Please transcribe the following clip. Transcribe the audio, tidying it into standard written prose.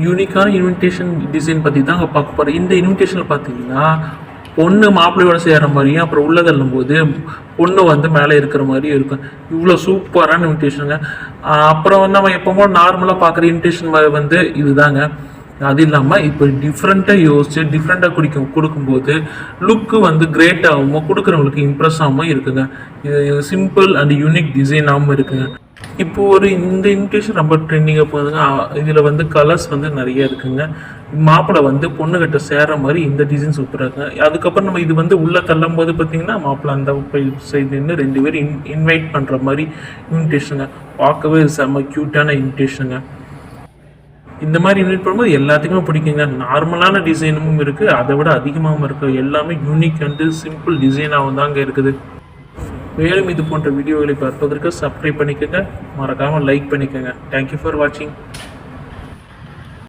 யூனிக்கான invitation design பற்றி தான் அங்கே பார்க்க போகிறோம். இந்த இன்விடேஷனில் பார்த்தீங்கன்னா பொண்ணு மாப்பிள்ளையோட சேர்கிற மாதிரியும் அப்புறம் உள்ள தள்ளும்போது பொண்ணு வந்து மேலே இருக்கிற மாதிரியும் இருக்கும். இவ்வளோ சூப்பரான இன்விடேஷனுங்க. அப்புறம் வந்து நம்ம எப்போமோ நார்மலாக பார்க்குற இன்விடேஷன் வந்து இதுதாங்க. அது இல்லாமல் இப்போ டிஃப்ரெண்ட்டாக யோசிச்சு டிஃப்ரெண்ட்டாக கொடுக்கும்போது லுக்கு வந்து கிரேட்டாகவும் கொடுக்குறவங்களுக்கு இம்ப்ரெஸ் ஆகாமல் இருக்குங்க. இது சிம்பிள் அண்ட் யூனிக் டிசைனாகவும் இருக்குங்க. இப்போ இந்த இன்விடேஷன் ரொம்ப ட்ரெண்டிங்காக போகுதுங்க. இதில் வந்து கலர்ஸ் வந்து நிறைய இருக்குங்க. மாப்பிள்ளை வந்து பொண்ணுகிட்ட சேர்ற மாதிரி இந்த டிசைன் சூப்பராக இருக்குங்க. அதுக்கப்புறம் நம்ம இது வந்து உள்ளே தள்ளும் போது பார்த்தீங்கன்னா மாப்பிள்ளை அந்த சைடு நின்று 2 பேரும் இன்வைட் பண்ணுற மாதிரி இன்விடேஷனுங்க. பார்க்கவே செம்ம க்யூட்டான இன்விடேஷனுங்க. இந்த மாதிரி இன்வைட் பண்ணும்போது எல்லாத்துக்குமே பிடிக்குங்க. நார்மலான டிசைனும் இருக்குது, அதை விட அதிகமாகவும் இருக்குது. எல்லாமே யூனிக் அண்டு சிம்பிள் டிசைனாகவும் தாங்க இருக்குது. மேலும் இது போன்ற வீடியோகளை பார்ப்பதற்கு சப்ஸ்கிரைப் பண்ணிக்கோங்க, மறக்காமல் லைக் பண்ணிக்கோங்க. தேங்க்யூ ஃபார் வாட்சிங்.